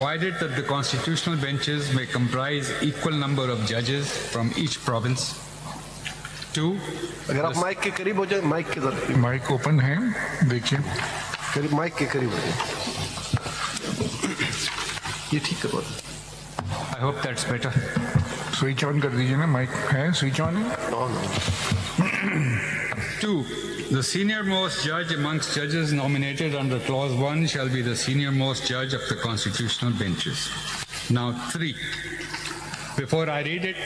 Provided that the constitutional benches may comprise equal number of judges from each province. 2. अगर आप mic के करीब हो जाए, माइक के तरफ, माइक ओपन है, देखिए करीब माइक के करीब हो जाए, ये ठीक है बात। I hope that's better. Switch on कर दीजिए ना, माइक है, स्विच ऑन है। No. 2. The senior-most judge amongst judges nominated under Clause 1 shall be the senior-most judge of the constitutional benches. Now 3. Before I read it,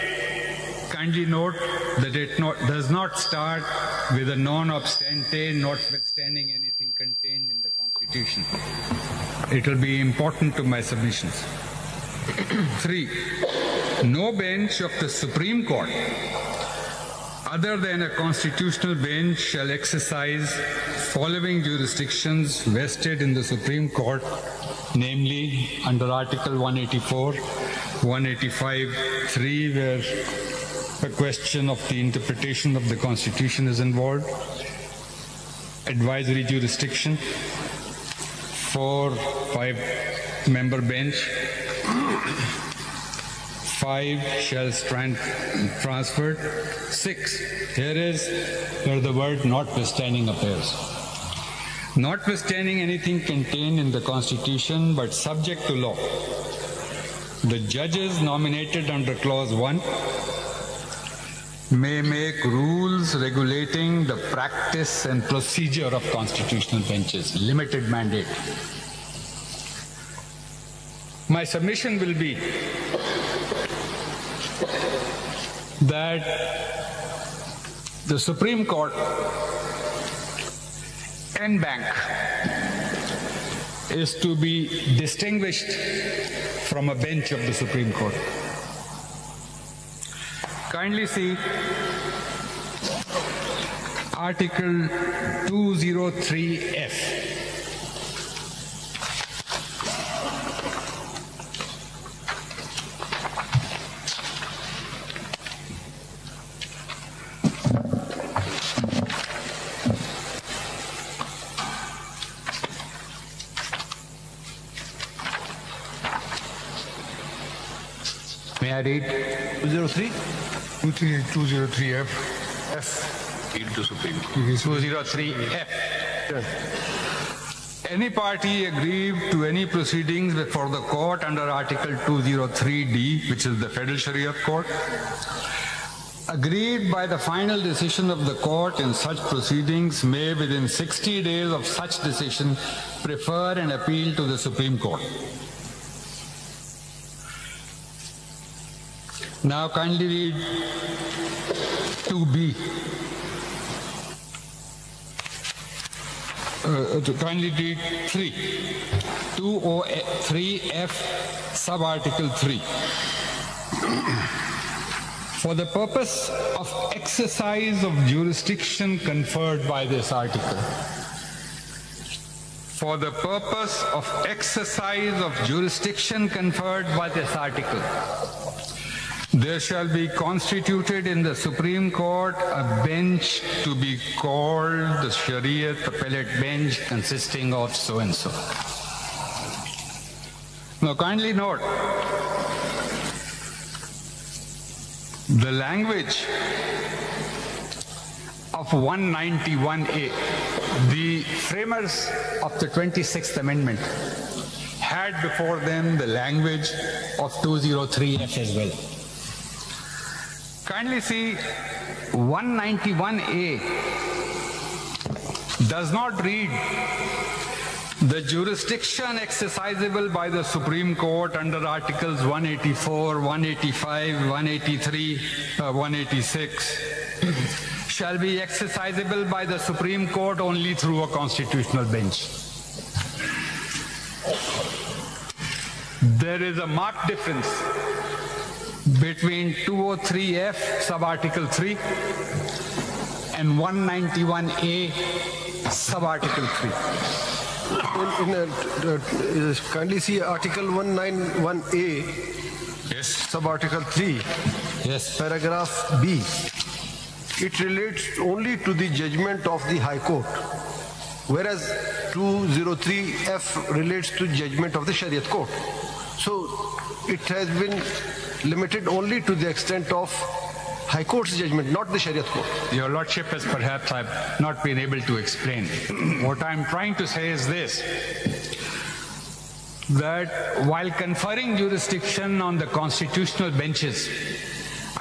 kindly note that it does not start with a non-obstante, notwithstanding anything contained in the Constitution. It will be important to my submissions. 3. No bench of the Supreme Court other than a constitutional bench shall exercise following jurisdictions vested in the Supreme Court, namely under Article 184, 185(3), where a question of the interpretation of the Constitution is involved, advisory jurisdiction, 4, 5-member bench, 5 shall stand transferred. 6, here is where the word notwithstanding appears. Notwithstanding anything contained in the Constitution but subject to law, the judges nominated under Clause 1 may make rules regulating the practice and procedure of constitutional benches. Limited mandate. My submission will be that the Supreme Court en banc is to be distinguished from a bench of the Supreme Court. Kindly see Article 203F. May I read? 203? 203F. F. Read the Supreme Court. 203F. Yeah. Any party aggrieved to any proceedings before the court under Article 203D, which is the Federal Sharia Court, aggrieved by the final decision of the court in such proceedings may within 60 days of such decision prefer an appeal to the Supreme Court. Now kindly read 2B. Kindly read 3. 203F, sub-article 3. For the purpose of exercise of jurisdiction conferred by this article. For the purpose of exercise of jurisdiction conferred by this article, there shall be constituted in the Supreme Court a bench to be called the Shariat Appellate Bench consisting of so-and-so. Now kindly note, the language of 191A, the framers of the 26th Amendment had before them the language of 203F as well. Kindly see, 191A does not read the jurisdiction exercisable by the Supreme Court under Articles 184, 185, 183, 186 shall be exercisable by the Supreme Court only through a constitutional bench. There is a marked difference between 203F sub-article 3 and 191A sub-article 3. Kindly see Article 191A, yes, sub-article 3, yes, paragraph B. It relates only to the judgment of the High Court, whereas 203F relates to judgment of the Shariat Court. it has been limited only to the extent of High Court's judgment, not the Shariat Court. Your Lordship has perhaps I've not been able to explain. What I'm trying to say is this, that while conferring jurisdiction on the constitutional benches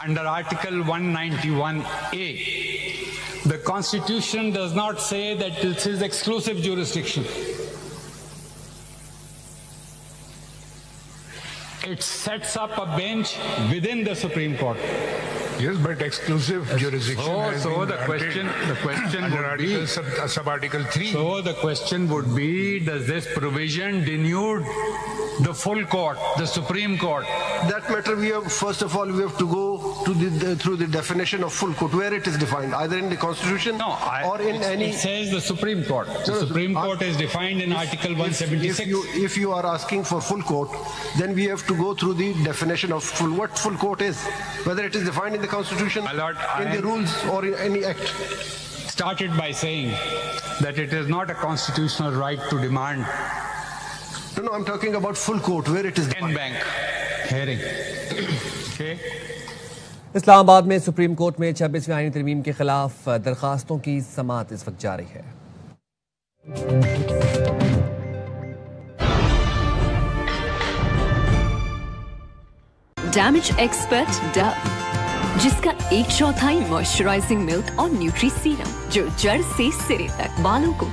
under Article 191A, the Constitution does not say that this is exclusive jurisdiction. It sets up a bench within the Supreme Court. Yes, but exclusive jurisdiction has been the question under would be, sub-article 3. So the question would be, does this provision denude the full court, the Supreme Court? That matter, first of all, we have to go to through the definition of full court, where it is defined, either in the Constitution or in any. It says the Supreme Court. The Supreme Court is defined in Article 176. If you are asking for full court, then we have to go through the definition of what full court is, whether it is defined in the Constitution, in the rules, or in any act. Started by saying that it is not a constitutional right to demand. No, I'm talking about full court, where it is defined. In-bank hearing. Okay. Islamabad में supreme court में 26वीं आईनी तरमीम के खिलाफ दरखास्तों की समाअत इस वक्त जारी है। डैमेज एक्सपर्ट डव, जिसका 1/4 मॉइस्चराइजिंग मिल्क और न्यूट्री सीरम जो जड़ से सिरे तक बालों को